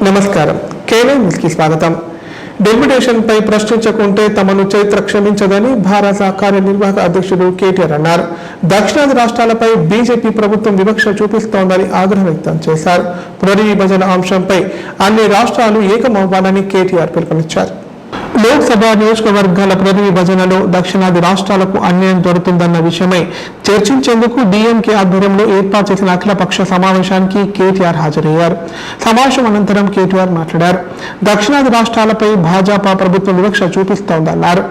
నమస్కారం. కేవలం న్యూస్కి స్వాగతం. డెప్యుటేషన్ పై ప్రశ్నించకుంటే తమను చైత్ర క్షమించదని భారత కార్యనిర్వాహక అధ్యక్షుడు కేటీఆర్ అన్నారు. దక్షిణాది రాష్ట్రాలపై బీజేపీ ప్రభుత్వం వివక్ష చూపిస్తోందని ఆగ్రహం వ్యక్తం చేశారు. పునర్విభజన అంశంపై అన్ని రాష్ట్రాలు ఏకమవ్వాలని కేటీఆర్ పిలుపునిచ్చారు. లోక్సభ నియోజకవర్గాల పునర్విభజనలో దక్షిణాది రాష్ట్రాలకు అన్యాయం జరుగుతుందన్న విషయమై చర్చించేందుకు డీఎంకే ఆధ్వర్యంలో ఏర్పాటు చేసిన అఖిలపక్ష సమావేశానికి కేటీఆర్ హాజరయ్యారు. సమావేశం అనంతరం కేటీఆర్ మాట్లాడారు. దక్షిణాది రాష్ట్రాలపై భాజపా ప్రభుత్వం వివక్ష చూపిస్తోందన్నారు.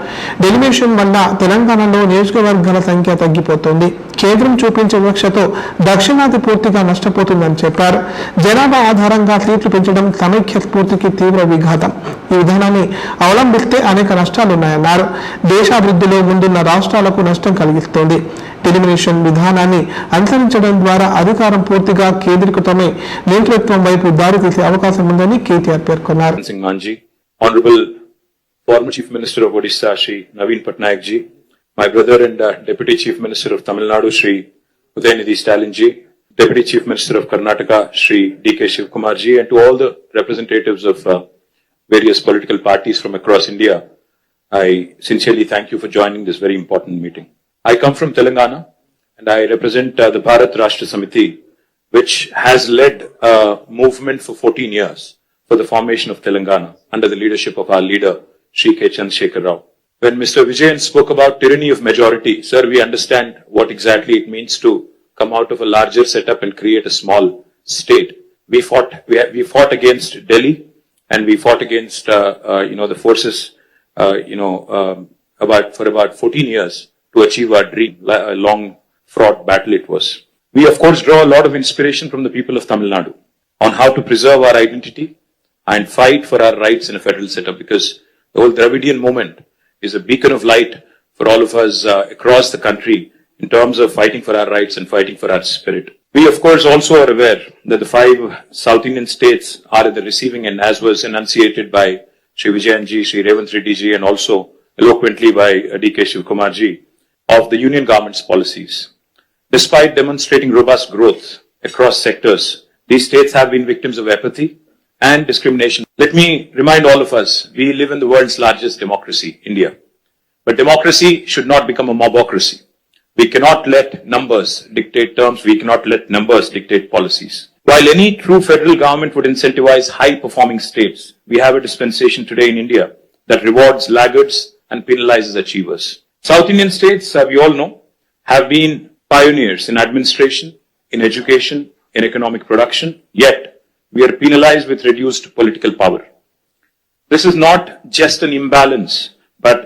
డెలిమినేషన్ వల్ల తెలంగాణలో నియోజకవర్గాల సంఖ్య తగ్గిపోతుంది. కేంద్రం చూపించే వివక్షతో దక్షిణాది పూర్తిగా నష్టపోతుందని చెప్పారు. జనాభా ఆధారంగా సీట్లు పెంచడం సమైక్య స్ఫూర్తికి తీవ్ర విఘాతం. ఈ విధానాన్ని అవలంబిస్తే అనేక నష్టాలున్నాయన్నారు. దేశాభివృద్ధిలో ముందున్న రాష్ట్రాలకు నష్టం కలిగిస్తోంది. డెలిమినేషన్ విధానాన్ని అనుసరించడం ద్వారా అధికారం పూర్తిగా కేంద్రీకృతమై నియంతృత్వం వైపు దారితీసే అవకాశం ఉందని కేటీఆర్ పేర్కొన్నారు. Former Chief Minister of Odisha, Shri Naveen Patnaik ji, my brother and Deputy Chief Minister of Tamil Nadu, Shri Udayanidhi Stalin ji, Deputy Chief Minister of Karnataka, Shri D.K. Shivkumar ji, and to all the representatives of various political parties from across India, I sincerely thank you for joining this very important meeting. I come from Telangana and I represent the Bharat Rashtra Samiti, which has led a movement for 14 years for the formation of Telangana under the leadership of our leader, Shri K. Chandrasekhar Rao. When Mr. Vijayan spoke about tyranny of majority, sir, we understand what exactly it means to come out of a larger setup and create a small state. We fought against Delhi and we fought against, the forces, for about 14 years to achieve our dream. A long fraught battle it was. We of course draw a lot of inspiration from the people of Tamil Nadu on how to preserve our identity and fight for our rights in a federal setup, because the whole Dravidian movement is a beacon of light for all of us across the country in terms of fighting for our rights and fighting for our spirit. We of course also are aware that the 5 South Indian states are at the receiving end, as was enunciated by Shri Vijayan ji, Shri Revanth Reddy ji, and also eloquently by D.K. Shivkumar ji, of the union government's policies. Despite demonstrating robust growth across sectors, these states have been victims of apathy and discrimination. Let me remind all of us, we live in the world's largest democracy, India. But democracy should not become a mobocracy. We cannot let numbers dictate terms. We cannot let numbers dictate policies. While any true federal government would incentivize high-performing states, we have a dispensation today in India that rewards laggards and penalizes achievers. South Indian states, we all know, have been pioneers in administration, in education, in economic production, yet we are penalized with reduced political power. This is not just an imbalance, but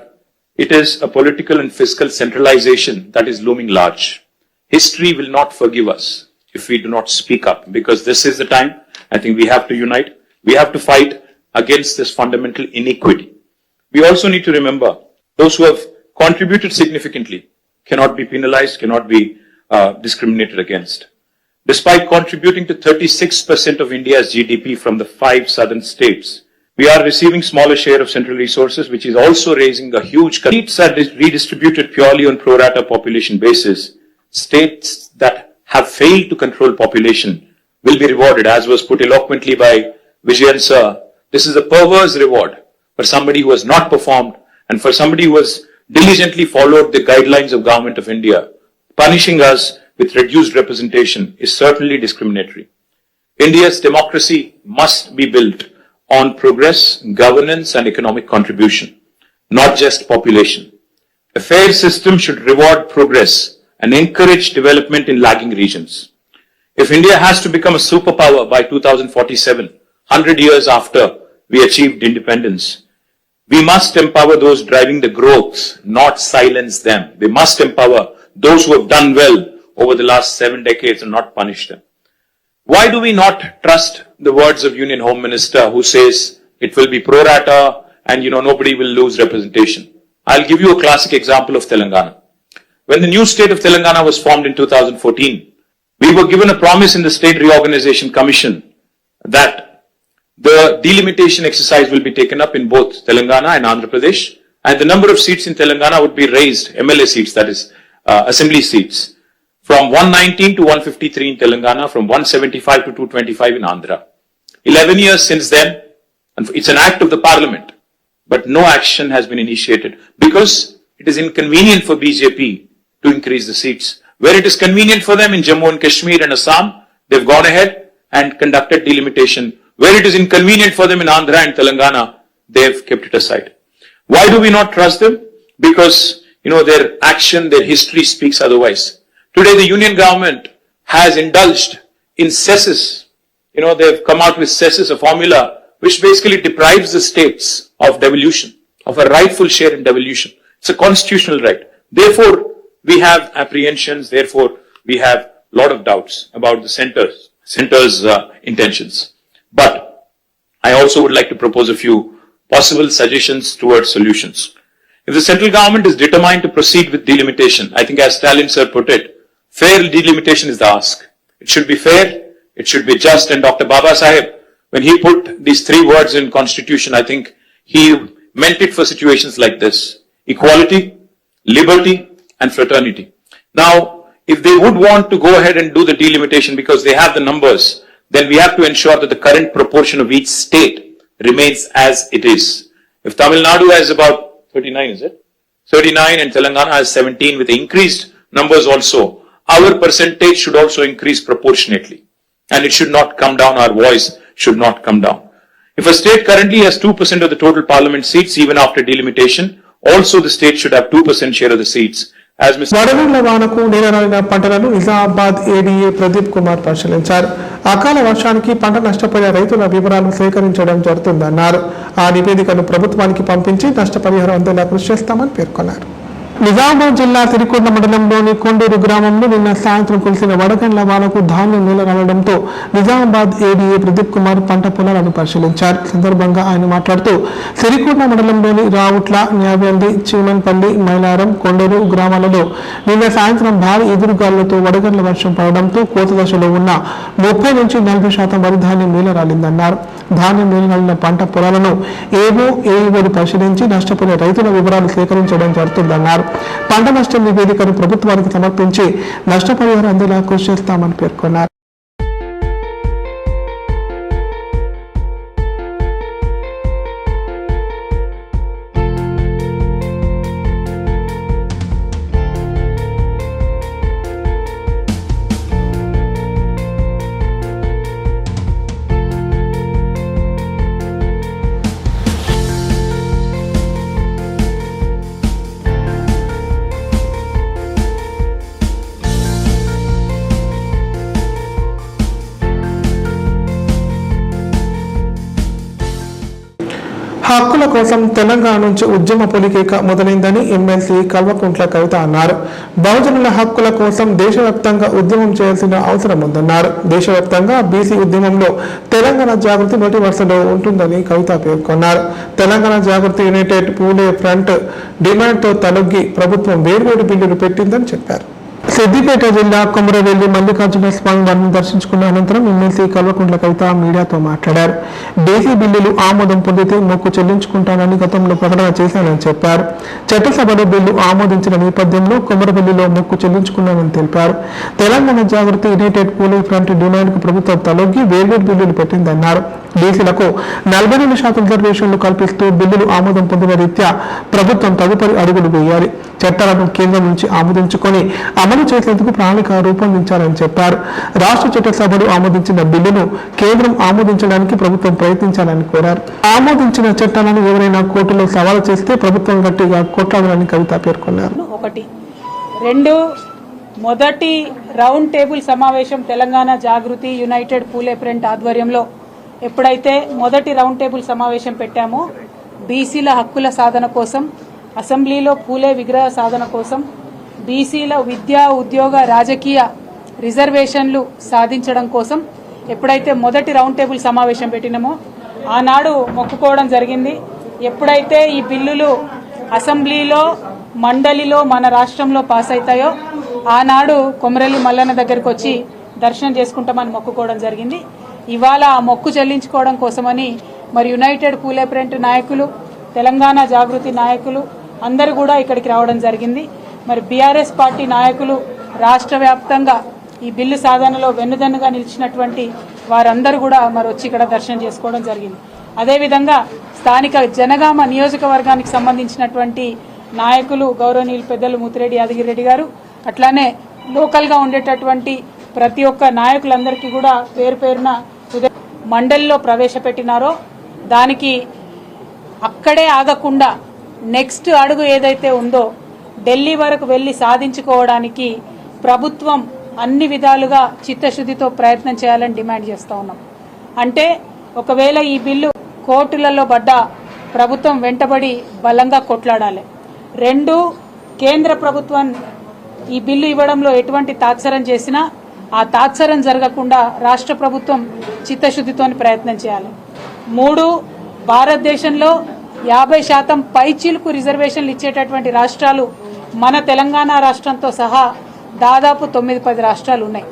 it is a political and fiscal centralization that is looming large. History will not forgive us if we do not speak up, because this is the time I think we have to unite. We have to fight against this fundamental inequity. We also need to remember those who have contributed significantly cannot be penalized, cannot be discriminated against. Despite contributing to 36% of India's GDP from the 5 southern states, we are receiving smaller share of central resources, which is also raising a huge seats are redistributed purely on pro rata population basis. States that have failed to control population will be rewarded, as was put eloquently by Vijayan sir. This is a perverse reward for somebody who has not performed and for somebody who has diligently followed the guidelines of Government of India. Punishing us with reduced representation is certainly discriminatory. India's democracy must be built on progress, governance and economic contribution, not just population. A fair system should reward progress and encourage development in lagging regions. If India has to become a superpower by 2047, 100 years after we achieved independence, we must empower those driving the growth, not silence them. We must empower those who have done well over the last 7 decades and not punish them. Why do we not trust the words of Union Home Minister who says it will be pro rata and nobody will lose representation? I'll give you a classic example of Telangana. When the new state of Telangana was formed in 2014, we were given a promise in the State Reorganization Commission that the delimitation exercise will be taken up in both Telangana and Andhra Pradesh, and the number of seats in Telangana would be raised, MLA seats, that is, assembly seats, from 119 to 153 in Telangana, from 175 to 225 in Andhra. 11 years since then, and it's an act of the parliament, but no action has been initiated because it is inconvenient for BJP to increase the seats. Where it is convenient for them in Jammu and Kashmir and Assam, they've gone ahead and conducted delimitation. Where it is inconvenient for them in Andhra and Telangana, they've kept it aside. Why do we not trust them? Because, their action, their history speaks otherwise. Today, the union government has indulged in cesses. They've come out with cesses, a formula which basically deprives the states of devolution, of a rightful share in devolution. It's a constitutional right. Therefore, we have apprehensions. Therefore, we have a lot of doubts about the center's intentions. But I also would like to propose a few possible suggestions towards solutions. If the central government is determined to proceed with delimitation, I think as Stalin sir put it, fair delimitation is the ask. It should be fair, it should be just, and Dr. Baba Saheb, when he put these 3 words in constitution, I think he meant it for situations like this: equality, liberty, and fraternity. Now, if they would want to go ahead and do the delimitation because they have the numbers, then we have to ensure that the current proportion of each state remains as it is. If Tamil Nadu has about 39, is it? 39 and Telangana has 17 with increased numbers also, our percentage should also increase proportionately. And it should not come down, our voice should not come down. If a state currently has 2% of the total parliament seats, even after delimitation, also the state should have 2% share of the seats. As Mr. వడగండ్ల వానకు నీలరాలిన పంటలను Nizamabad ADA Pradeep Kumar పరిశీలించారు. అకాల వర్షానికి పంట నష్టపోయిన రైతుల వివరాలు సేకరించడం జరుగుతుందన్నారు. ఆ నివేదికను ప్రభుత్వానికి పంపించి నష్టపరిహారం అందేలా కృషి చేస్తామని పేర్కొన్నారు. నిజామాబాద్ జిల్లా సిరికొండ మండలంలోని కొండూరు గ్రామంలో నిన్న సాయంత్రం కురిసిన వడగండ్ల వానకు ధాన్యం నీలరాలడంతో నిజామాబాద్ ఏడీఏ ప్రదీప్ కుమార్ పంట పొలాలను పరిశీలించారు. సందర్భంగా ఆయన మాట్లాడుతూ సిరికొండ మండలంలోని రావుట్ల, న్యావ్యంది, చీమన్పల్లి, మైలారం, కొండూరు గ్రామాలలో నిన్న సాయంత్రం భారీ ఎదురుగాలులతో వడగండ్ల వర్షం పడడంతో కోత దశలో ఉన్న 30 నుంచి 40% వరి ధాన్యం నీలరాలిందన్నారు. ధాన్యం నీలరాలిన పంట పొలాలను ఏఈఓలు పరిశీలించి నష్టపోయిన రైతుల వివరాలు సేకరించడం జరుగుతుందన్నారు. పంట నష్టం నివేదికను ప్రభుత్వానికి సమర్పించి నష్టపరిహారం అందేలా కృషి చేస్తామని పేర్కొన్నారు. హక్కుల కోసం తెలంగాణ నుంచి ఉద్యమ పొలికేక మొదలైందని ఎమ్మెల్సీ కల్వకుంట్ల కవిత అన్నారు. బహుజనుల హక్కుల కోసం దేశవ్యాప్తంగా ఉద్యమం చేయాల్సిన అవసరం ఉందన్నారు. దేశవ్యాప్తంగా బీసీ ఉద్యమంలో తెలంగాణ జాగృతి మొదటి వరుసలో ఉంటుందని కవిత పేర్కొన్నారు. తెలంగాణ జాగృతి యునైటెడ్ పూలే ఫ్రంట్ డిమాండ్తో తలొగ్గి ప్రభుత్వం వేర్వేరు బిల్లులు పెట్టిందని చెప్పారు. సిద్దిపేట జిల్లా కొమరవెల్లి మల్లికార్జున స్వామి వారిని దర్శించుకున్న అనంతరం ఎమ్మెల్సీ కల్వకుంట్ల కవిత మీడియాతో మాట్లాడారు. బీసీ బిల్లులు ఆమోదం పొందితే మొక్కు చెల్లించుకుంటానని గతంలో ప్రకటన చేశానని చెప్పారు. చట్టసభలో బిల్లు ఆమోదించిన నేపథ్యంలో కొమరవెల్లిలో మొక్కు చెల్లించుకున్నానని తెలిపారు. తెలంగాణ జాగృతి యునైటెడ్ పూలే ఫ్రంట్ డిమాండ్కు ప్రభుత్వం తలొగ్గి వేర్వేరు బిల్లులు పెట్టిందన్నారు. బీసీలకు 42% రిజర్వేషన్లు కల్పిస్తూ బిల్లులు ఆమోదం పొందిన రీత్యా ప్రభుత్వం తదుపరి అడుగులు వేయాలి. చట్టాలను కేంద్రం నుంచి ఆమోదించుకొని అమలు చేసేందుకు ప్రణాళిక రూపొందించాలని చెప్పారు. రాష్ట్ర చట్టసభలు ఆమోదించిన బిల్లును కేంద్రం ఆమోదించడానికి ప్రభుత్వం ప్రయత్నించాలని కోరారు. ఆమోదించిన చట్టాలను ఎవరైనా కోర్టులో సవాలు చేస్తే ప్రభుత్వం గట్టిగా కొట్లాడాలని కవిత పేర్కొన్నారు. 2 మొదటి రౌండ్ టేబుల్ సమావేశం తెలంగాణ జాగృతి యునైటెడ్ పూలే ఫ్రంట్ ఆధ్వర్యంలో ఎప్పుడైతే మొదటి రౌండ్ టేబుల్ సమావేశం పెట్టామో బీసీల హక్కుల సాధన కోసం, అసెంబ్లీలో పూలే విగ్రహ సాధన కోసం, బీసీల విద్యా, ఉద్యోగ, రాజకీయ రిజర్వేషన్లు సాధించడం కోసం ఎప్పుడైతే మొదటి రౌండ్ టేబుల్ సమావేశం పెట్టినామో ఆనాడు మొక్కుకోవడం జరిగింది. ఎప్పుడైతే ఈ బిల్లులు అసెంబ్లీలో, మండలిలో మన రాష్ట్రంలో పాస్ అవుతాయో ఆనాడు కొమరల్లి మల్లన్న దగ్గరికి వచ్చి దర్శనం చేసుకుంటామని మొక్కుకోవడం జరిగింది. ఇవాళ ఆ మొక్కు చెల్లించుకోవడం కోసమని మరి యునైటెడ్ పూలే ఫ్రంట్ నాయకులు, తెలంగాణ జాగృతి నాయకులు అందరూ కూడా ఇక్కడికి రావడం జరిగింది. మరి బీఆర్ఎస్ పార్టీ నాయకులు రాష్ట్ర వ్యాప్తంగా ఈ బిల్లు సాధనలో వెన్నుదన్నుగా నిలిచినటువంటి వారందరూ కూడా మరి వచ్చి ఇక్కడ దర్శనం చేసుకోవడం జరిగింది. అదేవిధంగా స్థానిక జనగామ నియోజకవర్గానికి సంబంధించినటువంటి నాయకులు గౌరవనీయులు పెద్దలు ముత్తిరెడ్డి యాదగిరెడ్డి గారు, అట్లానే లోకల్గా ఉండేటటువంటి ప్రతి ఒక్క నాయకులందరికీ కూడా పేరు పేరున మండలిలో ప్రవేశపెట్టినారో దానికి అక్కడే ఆగకుండా నెక్స్ట్ అడుగు ఏదైతే ఉందో ఢిల్లీ వరకు వెళ్ళి సాధించుకోవడానికి ప్రభుత్వం అన్ని విధాలుగా చిత్తశుద్ధితో ప్రయత్నం చేయాలని డిమాండ్ చేస్తూ ఉన్నాం. అంటే ఒకవేళ ఈ బిల్లు కోర్టులలో పడ్డ ప్రభుత్వం వెంటబడి బలంగా కొట్లాడాలి. 2, కేంద్ర ప్రభుత్వం ఈ బిల్లు ఇవ్వడంలో ఎటువంటి తాత్సరం చేసినా ఆ తాత్సరం జరగకుండా రాష్ట్ర ప్రభుత్వం చిత్తశుద్ధితో ప్రయత్నం చేయాలి. 3, భారతదేశంలో 50% పైచీలకు రిజర్వేషన్లు ఇచ్చేటటువంటి రాష్ట్రాలు మన తెలంగాణ రాష్ట్రంతో సహా దాదాపు 9-10 రాష్ట్రాలు ఉన్నాయి.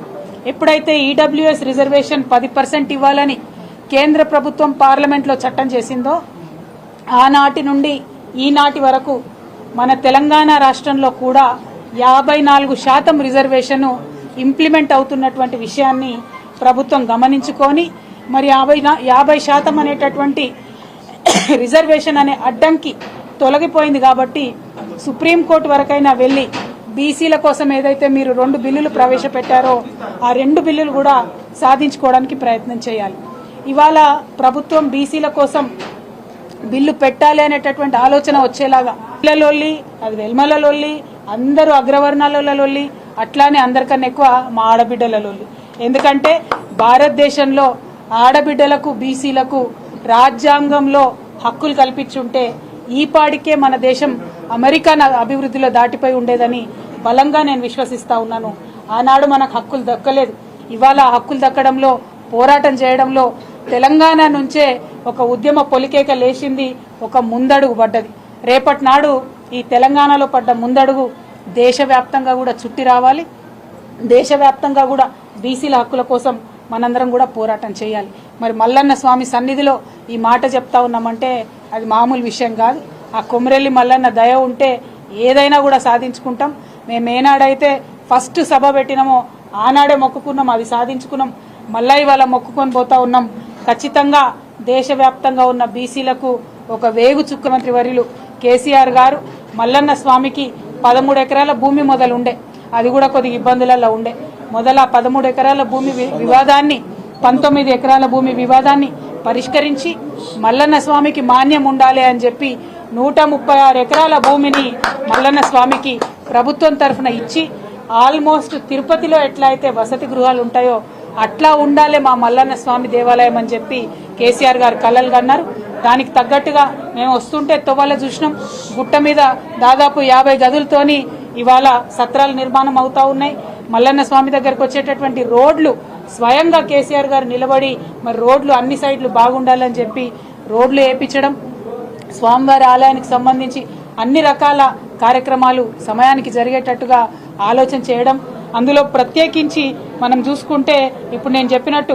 ఎప్పుడైతే ఈడబ్ల్యూఎస్ రిజర్వేషన్ 10% ఇవ్వాలని కేంద్ర ప్రభుత్వం పార్లమెంట్లో చట్టం చేసిందో ఆనాటి నుండి ఈనాటి వరకు మన తెలంగాణ రాష్ట్రంలో కూడా 54% రిజర్వేషన్ ఇంప్లిమెంట్ అవుతున్నటువంటి విషయాన్ని ప్రభుత్వం గమనించుకొని మరి 50% అనేటటువంటి రిజర్వేషన్ అనే అడ్డంకి తొలగిపోయింది కాబట్టి సుప్రీంకోర్టు వరకైనా వెళ్ళి బీసీల కోసం ఏదైతే మీరు 2 బిల్లులు ప్రవేశపెట్టారో ఆ 2 బిల్లులు కూడా సాధించుకోవడానికి ప్రయత్నం చేయాలి. ఇవాళ ప్రభుత్వం బీసీల కోసం బిల్లు పెట్టాలి అనేటటువంటి ఆలోచన వచ్చేలాగా పిల్లలొల్లి, అది వెల్మలలోల్లి, అందరూ అగ్రవర్ణాలలోల్లి, అట్లానే అందరికన్నా ఎక్కువ మా ఆడబిడ్డలలోల్లి. ఎందుకంటే భారతదేశంలో ఆడబిడ్డలకు బీసీలకు రాజ్యాంగంలో హక్కులు కల్పించుంటే ఈపాటికే మన దేశం అమెరికా అభివృద్ధిలో దాటిపోయి ఉండేదని బలంగా నేను విశ్వసిస్తా ఉన్నాను. ఆనాడు మనకు హక్కులు దక్కలేదు. ఇవాళ హక్కులు దక్కడంలో పోరాటం చేయడంలో తెలంగాణ నుంచే ఒక ఉద్యమ పొలికేక లేచింది, ఒక ముందడుగు పడ్డది. రేపటి నాడు ఈ తెలంగాణలో పడ్డ ముందడుగు దేశవ్యాప్తంగా కూడా చుట్టి రావాలి. దేశవ్యాప్తంగా కూడా బీసీల హక్కుల కోసం మనందరం కూడా పోరాటం చేయాలి. మరి మల్లన్న స్వామి సన్నిధిలో ఈ మాట చెప్తా ఉన్నామంటే అది మామూలు విషయం కాదు. ఆ కొమరెల్లి మల్లన్న దయ ఉంటే ఏదైనా కూడా సాధించుకుంటాం. మేము ఏనాడైతే ఫస్ట్ సభ పెట్టినామో ఆనాడే మొక్కుకున్నాం, అది సాధించుకున్నాం. మళ్ళా ఇవాళ మొక్కుకొని పోతా ఉన్నాం. ఖచ్చితంగా దేశవ్యాప్తంగా ఉన్న బీసీలకు ఒక వేగు ముఖ్యమంత్రి వర్యులు కేసీఆర్ గారు మల్లన్న స్వామికి 13 ఎకరాల భూమి మొదలుండే, అది కూడా కొద్దిగా ఇబ్బందులలో ఉండే. మొదల 13 ఎకరాల భూమి వివాదాన్ని 19 ఎకరాల భూమి వివాదాన్ని పరిష్కరించి మల్లన్న స్వామికి మాన్యం ఉండాలి అని చెప్పి 136 ఎకరాల భూమిని మల్లన్న స్వామికి ప్రభుత్వం తరఫున ఇచ్చి ఆల్మోస్ట్ తిరుపతిలో ఎట్లా అయితే వసతి గృహాలు ఉంటాయో అట్లా ఉండాలి మా మల్లన్న స్వామి దేవాలయం అని చెప్పి కేసీఆర్ గారు కలలు కన్నారు. దానికి తగ్గట్టుగా మేము వస్తుంటే తొవ్వల చూసినాం. గుట్ట మీద దాదాపు 50 గదులతోని ఇవాళ సత్రాల నిర్మాణం అవుతా ఉన్నాయి. మల్లన్న స్వామి దగ్గరకు వచ్చేటటువంటి రోడ్లు స్వయంగా కేసీఆర్ గారు నిలబడి మరి రోడ్లు అన్ని సైడ్లు బాగుండాలని చెప్పి రోడ్లు వేయించడం, స్వామివారి ఆలయానికి సంబంధించి అన్ని రకాల కార్యక్రమాలు సమయానికి జరిగేటట్టుగా ఆలోచన చేయడం. అందులో ప్రత్యేకించి మనం చూసుకుంటే ఇప్పుడు నేను చెప్పినట్టు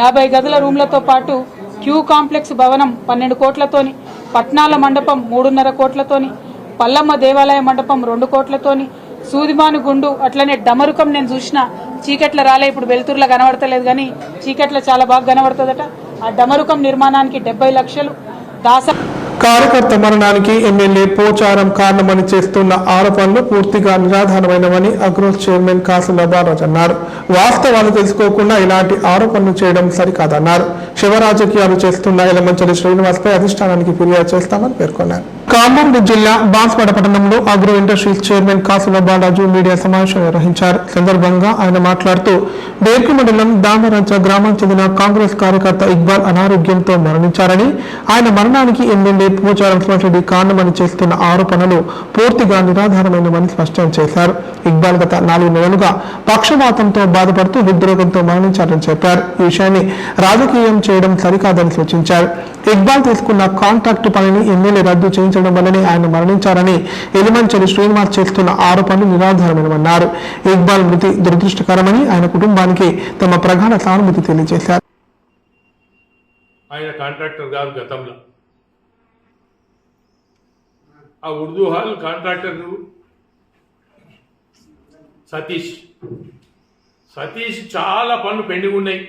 50 గదుల రూమ్లతో పాటు క్యూ కాంప్లెక్స్ భవనం 12 కోట్లతోని, పట్నాల మండపం 3.5 కోట్లతోని, పల్లమ్మ దేవాలయ మండపం 2 కోట్లతోని, సూదిమాను గుండు అట్లనే డమరుకం నేను చూసిన చీకట్ల రాలే, ఇప్పుడు వెలుతురులో కనబడతలేదు కానీ చీకట్ల చాలా బాగా కనబడుతుందట. ఆ డమరుకం నిర్మాణానికి 70 లక్షలు. కార్యకర్త మరణానికి ఎమ్మెల్యే పోచారం కారణమని చేస్తున్న ఆరోపణలు పూర్తిగా నిరాధారమైనవని అగ్రోస్ చైర్మన్ కాసుల బాలరాజ్ అన్నారు. వాస్తవాలు తెలుసుకోకుండా ఇలాంటి ఆరోపణలు చేయడం సరికాదన్నారు. శివరాజకీయాలు చేస్తున్న ఎలమంచలి శ్రీనివాస్పై అధిష్టానానికి ఫిర్యాదు చేస్తామని పేర్కొన్నారు. కామారెడ్డి జిల్లా బాన్స్వాడ పట్టణంలో అగ్రో ఇండస్ట్రీస్ చైర్మన్ కాసుల బాలరాజు మీడియా సమావేశం నిర్వహించారు. సందర్భంగా ఆయన మాట్లాడుతూ బేర్కు మండలం దామరాజ గ్రామానికి చెందిన కాంగ్రెస్ కార్యకర్త ఇక్బాల్ అనారోగ్యంతో మరణించారని, ఆయన మరణానికి ఎమ్మెల్యే పోచారం శ్రీనివాసరెడ్డి కారణమని చేస్తున్న ఆరోపణలు పూర్తిగా నిరాధారమైనవని స్పష్టం చేశారు. ఇక్బాల్ గత 4 నెలలుగా పక్షవాతంతో బాధపడుతూ హృద్రోగంతో మరణించారని చెప్పారు. ఈ విషయాన్ని రాజకీయం చేయడం సరికాదని సూచించారు. ఇక్బాల్ తీసుకున్న కాంట్రాక్టు పనిని ఎమ్మెల్యే రద్దు చేయించడం వల్లనే ఆయన మరణించారని ఎలిమంచలి శ్రీనివాస్ చేస్తున్న ఆరోపణలు నిరాధారమైనవన్నారు. ఇక్బాల్ మృతి దురదృష్టకరమని ఆయన కుటుంబానికి తమ ప్రగాఢ సానుభూతి తెలియజేశారు. ఆయన కాంట్రాక్టర్ గారు గతంలో ఆ ఉర్దూ హాల్ కాంట్రాక్టర్ సతీష్ చాలా పనులు పెండింగ్ ఉన్నాయి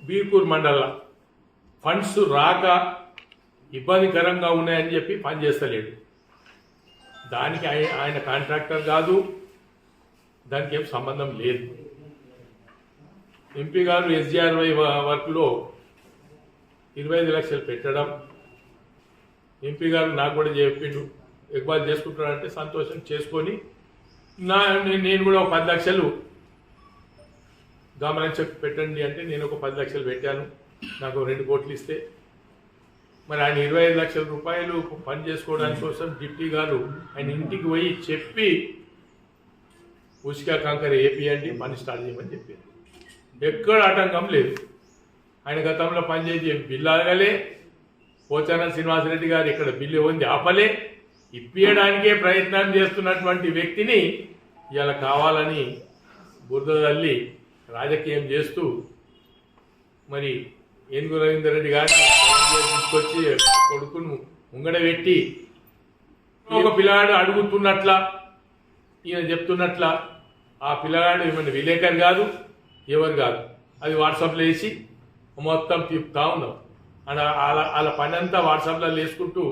బీర్పూర్ మండలంలో. ఫండ్స్ రాక ఇబ్బందికరంగా ఉన్నాయని చెప్పి పని చేస్తలేడు. దానికి ఆయన కాంట్రాక్టర్ కాదు, దానికి ఏం సంబంధం లేదు. ఎంపీ గారు SGRY వర్క్లో 25 లక్షలు పెట్టడం, ఎంపీ గారు నాకు కూడా చెప్పిండు ఎగ్బాల్ చేసుకుంటాడంటే సంతోషం చేసుకొని నేను కూడా ఒక 10 లక్షలు గమనించకు పెట్టండి అంటే నేను ఒక 10 లక్షలు పెట్టాను. నాకు 2 కోట్లు ఇస్తే మరి ఆయన 25 లక్షల రూపాయలు పని చేసుకోవడానికి కోసం డిప్టీ గారు ఆయన ఇంటికి పోయి చెప్పి ఉసికా కాంకర ఏపీయండి పని స్టార్ట్ చేయమని చెప్పింది. ఎక్కడ ఆటంకం లేదు. ఆయన గతంలో పనిచేసి బిల్లు ఆగలే. పోచారం శ్రీనివాసరెడ్డి గారు ఇక్కడ బిల్లు ఉంది ఆపలే. ఇప్పించడానికే ప్రయత్నం చేస్తున్నటువంటి వ్యక్తిని ఇలా కావాలని బురద తల్లి రాజకీయం చేస్తూ మరి ఏనుగు రవీందర్ రెడ్డి గారిని తీసుకొచ్చి కొడుకును ముంగడబెట్టి ఒక పిల్లగాడు అడుగుతున్నట్ల ఈయన చెప్తున్నట్ల ఆ పిల్లగాడు ఏమన్నా విలేకరు కాదు, ఎవరు కాదు. అది వాట్సాప్లో వేసి మొత్తం తిప్పుతా ఉన్నాం. వాళ్ళ పని అంతా వాట్సాప్లో వేసుకుంటూ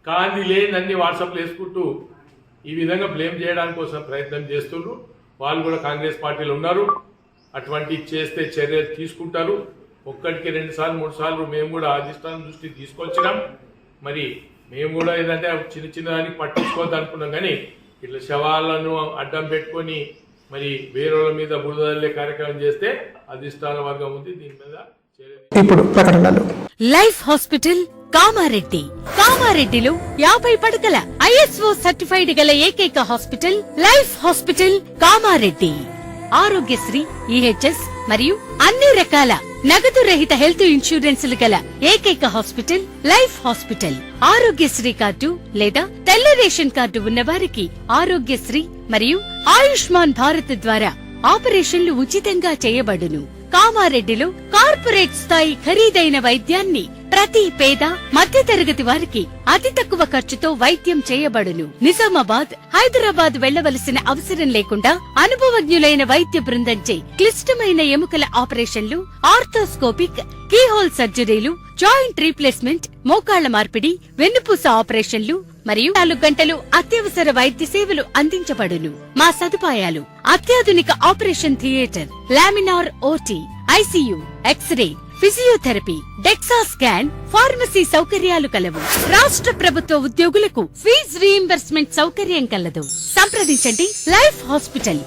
కాంతి లేని వాట్సాప్లో వేసుకుంటూ ఈ విధంగా బ్లేమ్ చేయడానికి కోసం ప్రయత్నం చేస్తున్నారు. వాళ్ళు కూడా కాంగ్రెస్ పార్టీలో ఉన్నారు. అటువంటి చేస్తే చర్యలు తీసుకుంటారు. ఒక్కటికి 2 సార్లు 3 సార్లు మేము కూడా అధిష్టానం దృష్టికి తీసుకొచ్చినాం. మరి మేము కూడా ఏదంటే చిన్న దానికి పట్టించుకోవద్దు అనుకున్నాం. కానీ ఇట్లా శవాలను అడ్డం పెట్టుకొని మరి వేరేల మీద బురదల్లే కార్యక్రమం చేస్తే అధిష్టాన వర్గం ఉంది దీని మీద చర్య. ఇప్పుడు ప్రకటనలు. Life hospital Kamareddy. కామారెడ్డిలో 50 పడకల ISO సర్టిఫైడ్ గల ఏకైక hospital life hospital Kamareddy. Aarogyasri, EHS మరియు అన్ని రకాల నగదు రహిత హెల్త్ ఇన్సూరెన్సులు గల ఏకైక hospital life hospital. Aarogyasri card లేదా తెల్ల రేషన్ కార్డు ఉన్న వారికి ఆరోగ్యశ్రీ మరియు ఆయుష్మాన్ భారత్ ద్వారా ఆపరేషన్లు ఉచితంగా చేయబడును. కామారెడ్డిలో కార్పొరేట్ స్థాయి ఖరీదైన వైద్యాన్ని ప్రతి పేద మధ్యతరగతి వారికి అతి తక్కువ ఖర్చుతో వైద్యం చేయబడును. నిజామాబాద్, హైదరాబాద్ వెళ్లవలసిన అవసరం లేకుండా అనుభవజ్ఞులైన వైద్య బృందంచే క్లిష్టమైన ఎముకల ఆపరేషన్లు, ఆర్థోస్కోపిక్, కీహోల్ సర్జరీలు, జాయింట్ రీప్లేస్మెంట్, మోకాళ్ల మార్పిడి, వెన్నుపూస ఆపరేషన్లు మరియు 4 గంటలు అత్యవసర వైద్య సేవలు అందించబడును. మా సదుపాయాలు: అత్యాధునిక operation theatre, laminar OT, ICU, X-ray, physiotherapy, DEXA scan, pharmacy సౌకర్యాలు కలవు. రాష్ట్ర ప్రభుత్వ ఉద్యోగులకు ఫీజు రీయింబర్స్మెంట్ సౌకర్యం కలదు. సంప్రదించండి లైఫ్ హాస్పిటల్.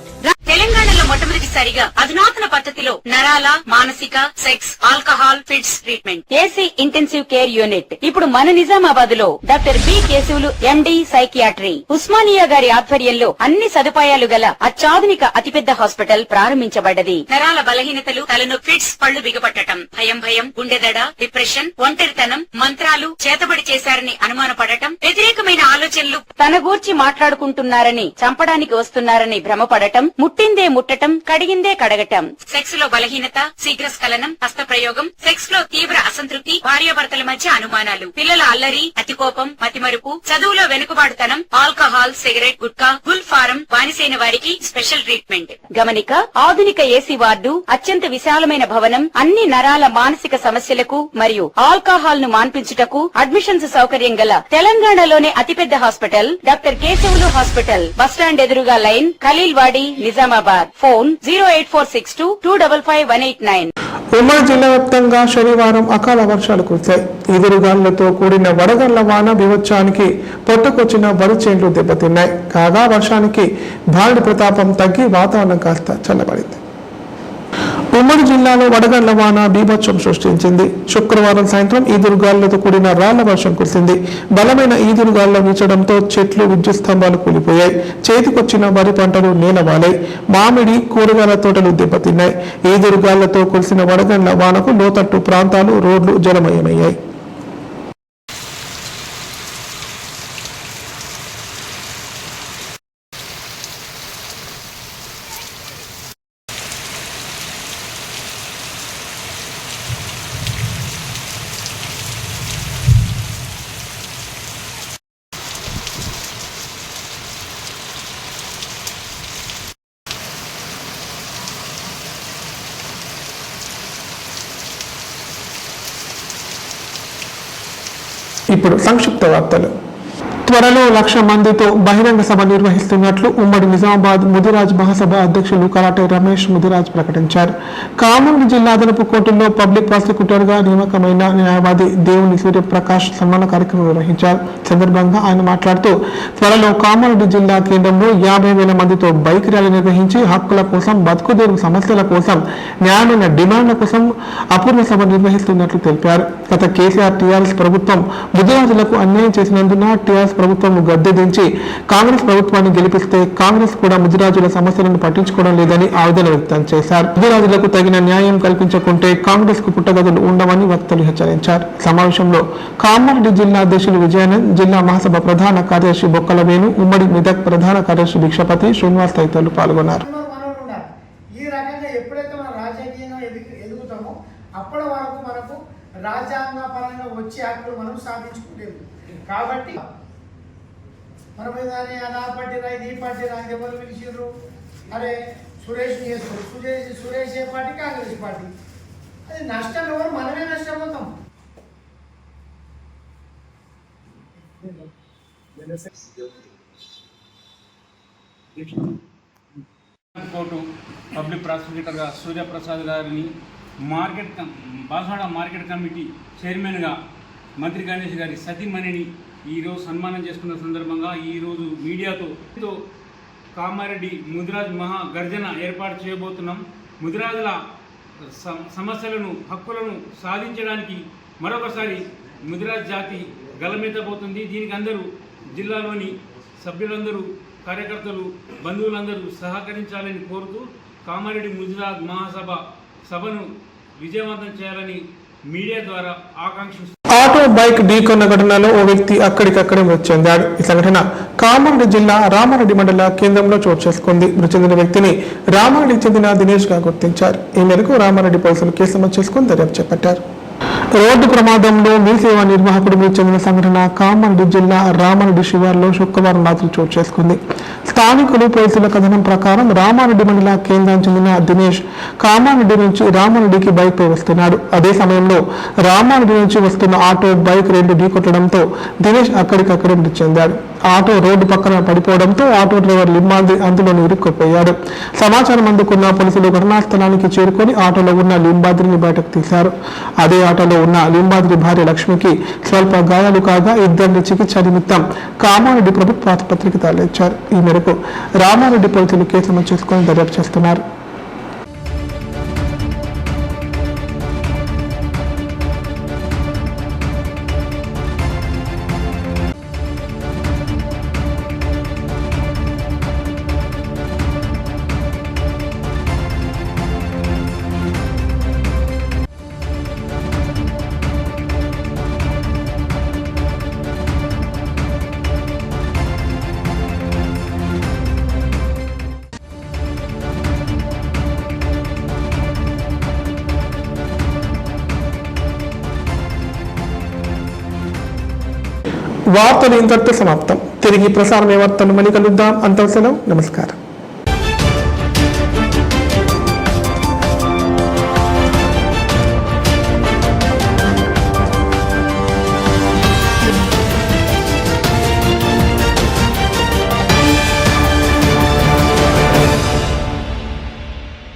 తెలంగాణలో మొట్టమొదటిసారిగా అధునాతన పద్ధతిలో నరాల, మానసిక, sex, alcohol, fits treatment, AC intensive care unit ఇప్పుడు మన నిజామాబాద్ లో doctor B Keshavulu MD psychiatry, Osmania గారి ఆధ్వర్యంలో అన్ని సదుపాయాలు గల అత్యాధునిక అతిపెద్ద హాస్పిటల్ ప్రారంభించబడ్డది. నరాల బలహీనతలు, తలనొప్పి, ఫిట్స్, పళ్లు బిగపట్టడం, భయం, గుండెదడ, డిప్రెషన్, ఒంటరితనం, మంత్రాలు చేతబడి చేశారని అనుమానపడటం, వ్యతిరేకమైన ఆలోచనలు, తన గూర్చి మాట్లాడుకుంటున్నారని, చంపడానికి వస్తున్నారని భ్రమపడటం, ముట్టిందే ముట్టటం, కడిగిందే కడగటం, సెక్స్ లో బలహీనత, శీఘ్రస్ఖలనం, హస్తప్రయోగం, సెక్స్ లో తీవ్ర అసంతృప్తి, భార్యాభర్తల మధ్య అనుమానాలు, పిల్లల అల్లరి, అతికోపం, మతిమరుపు, చదువులో వెనుకబాటుతనం, alcohol, cigarette, gutka, Gul form బానిసైన వారికి స్పెషల్ ట్రీట్మెంట్. గమనిక: ఆధునిక ఏసీ వార్డు, అత్యంత విశాలమైన భవనం, అన్ని నరాల మానసిక సమస్యలకు మరియు ఆల్కహాల్ ను మాన్పించుటకు అడ్మిషన్స్ సౌకర్యం గల తెలంగాణలోనే అతిపెద్ద hospital doctor Keshavulu hospital. Bus stand ఎదురుగా లైన్, ఖలీల్వాడి, నిజామాబాద్. ఫోన్ 08462255189. ఉమ్మడి జిల్లా వ్యాప్తంగా శనివారం అకాల వర్షాలు కురిశాయి. ఎదురుగాలులతో కూడిన వడగళ్ల వాన బీభత్సానికి పొట్టుకొచ్చిన వరి చేన్లు దెబ్బతిన్నాయి. కాగా వర్షానికి భారీ ప్రతాపం తగ్గి వాతావరణం కాస్త చల్లబడింది. ఉమ్మడి జిల్లాలో వడగళ్ల వాన బీభత్సం సృష్టించింది. శుక్రవారం సాయంత్రం ఈదురుగాలులతో కూడిన రాళ్ల వర్షం కురిసింది. బలమైన ఈదురుగాలులు వీచడంతో చెట్లు, విద్యుత్ స్తంభాలు కూలిపోయాయి. చేతికొచ్చిన వరి పంటలు నేలవాలాయి. మామిడి, కూరగాయల తోటలు దెబ్బతిన్నాయి. ఈదురుగాలులతో కురిసిన వడగళ్ల వానకు లోతట్టు ప్రాంతాలు, రోడ్లు జలమయమయ్యాయి. ఇప్పుడు సంక్షిప్త వార్తలు. త్వరలో 1,00,000 మందితో బహిరంగ సభ నిర్వహిస్తున్నట్లు ఉమ్మడి నిజామాబాద్ ముదిరాజ్ మహాసభ అధ్యక్షులు కరాటే రమేష్ ముదిరాజ్ ప్రకటించారు. కామారెడ్డి జిల్లా అదనపు కోర్టులో పబ్లిక్ ప్రాసిక్యూటర్ గా నియామకమైన న్యాయవాది దేవుని సూర్యప్రకాష్ సన్మాన కార్యక్రమం నిర్వహించారు. సందర్భంగా ఆయన మాట్లాడుతూ త్వరలో కామారెడ్డి జిల్లా కేంద్రంలో 50,000 మందితో బైక్ ర్యాలీ నిర్వహించి హక్కుల కోసం, బతుకుదేరు సమస్యల కోసం, న్యాయమైన డిమాండ్ల కోసం అపూర్వ సభ నిర్వహిస్తున్నట్లు తెలిపారు. గత కేసీఆర్ టీఆర్ఎస్ ప్రభుత్వం ముదిరాజులకు అన్యాయం చేసినందున టీఆర్ఎస్ ప్రభుత్వం గద్దె దించి కాంగ్రెస్ ప్రభుత్వాన్ని గెలిపిస్తే కాంగ్రెస్ కూడా ముదిరాజుల సమస్యలను పట్టించుకోవడం లేదని ఆవేదన వ్యక్తం చేశారు. ముదిరాజులకు తగిన న్యాయం కల్పించకుంటే కాంగ్రెస్ కు పుట్టగదులు ఉండవని వక్తలు హెచ్చరించారు. సమావేశంలో కామారెడ్డి జిల్లా అధ్యక్షులు విజయానంద్, జిల్లా మహాసభ ప్రధాన కార్యదర్శి బొక్కల వేణు, ఉమ్మడి మెదక్ ప్రధాన కార్యదర్శి భిక్షపతి, శ్రీనివాస్ తదితరులు పాల్గొన్నారు. ఈ రకంగా ఎప్పుడైతే మనం రాజకీయంగా ఎదుగుతామో అప్పటి వరకు మనకు రాజ్యాంగ పరంగా వచ్చే హక్కులు మనం సాధించుకోలేము. కాబట్టి మనం దాన్ని ఆ పార్టీ రాయి, ఈ పార్టీ రాయి ఎవరు పిలిచిర్రు? అరే సురేష్ చేస్తారు, సురేష్ ఏ పార్టీ? కాంగ్రెస్ పార్టీ. అది నష్టం ఎవరు? మనమే నష్టపోతాం. కోర్టు పబ్లిక్ ప్రాసిక్యూటర్గా సూర్యప్రసాద్ గారిని బాసవాడ మార్కెట్ కమిటీ చైర్మన్గా మంత్రి గణేష్ గారి సతీమణిని ఈరోజు సన్మానం చేసుకున్న సందర్భంగా ఈరోజు మీడియాతో కామారెడ్డి ముదిరాజ్ మహా గర్జన ఏర్పాటు చేయబోతున్నాం. ముదిరాజుల సమస్యలను, హక్కులను సాధించడానికి మరొకసారి ముదిరాజ్ జాతి గలమెత్తబోతుంది. దీనికి అందరూ జిల్లాలోని సభ్యులందరూ, కార్యకర్తలు, బంధువులందరూ సహకరించాలని కోరుతూ కామారెడ్డి ముదిరాజ్ మహాసభ సభను విజయవంతం చేయాలని మీడియా ద్వారా ఆకాంక్షిస్తున్నారు. ఆటో బైక్ ఢీకొన్న ఘటనలో ఓ వ్యక్తి అక్కడికక్కడే మృతి చెందాడు. ఈ సంఘటన కామారెడ్డి జిల్లా రామారెడ్డి మండల కేంద్రంలో చోటు చేసుకుంది. మృతి చెందిన వ్యక్తిని రామారెడ్డికి చెందిన దినేష్ గా గుర్తించారు. ఈ మేరకు రామారెడ్డి పోలీసులు కేసు నమోదు చేసుకుని దర్యాప్తు చేపట్టారు. రోడ్డు ప్రమాదంలో మీ సేవా నిర్వాహకుడు మృతి చెందిన సంఘటన కామారెడ్డి జిల్లా రామారెడ్డి శివార్లో శుక్రవారం రాత్రి చోటు చేసుకుంది. స్థానికులు, పోలీసుల కథనం ప్రకారం రామారెడ్డి మండల కేంద్రానికి చెందిన దినేష్ కామారెడ్డి నుంచి రామారెడ్డికి బైక్ పై వస్తున్నాడు. అదే సమయంలో రామారెడ్డి నుంచి వస్తున్న ఆటో బైక్ రెండు ఢీకొట్టడంతో దినేష్ అక్కడికక్కడే మృతి చెందాడు. ఆటో రోడ్డు పక్కన పడిపోవడంతో ఆటో డ్రైవర్ లింబాద్రి అందులో ఇరుక్కుపోయాడు. సమాచారం అందుకున్న పోలీసులు ఘటనా స్థలానికి చేరుకొని ఆటోలో ఉన్న లింబాద్రిని బయటకు తీశారు. అదే ఆటోలో ఉన్న లింబాద్రి భార్య లక్ష్మికి స్వల్ప గాయాలు కాగా ఇద్దరిని చికిత్స నిమిత్తం కామారెడ్డి ప్రభుత్వ ఆసుపత్రికి తరలించారు. ఈ మేరకు రామారెడ్డి పోలీసులు కేసు నమోదు చేసుకుని దర్యాప్తు చేస్తున్నారు. వార్తలు ఇంతటితో సమాప్తం. తిరిగి ప్రసారం వార్తలు మళ్ళీ కలుద్దాం. అంతవరకు సెలవు. నమస్కారం.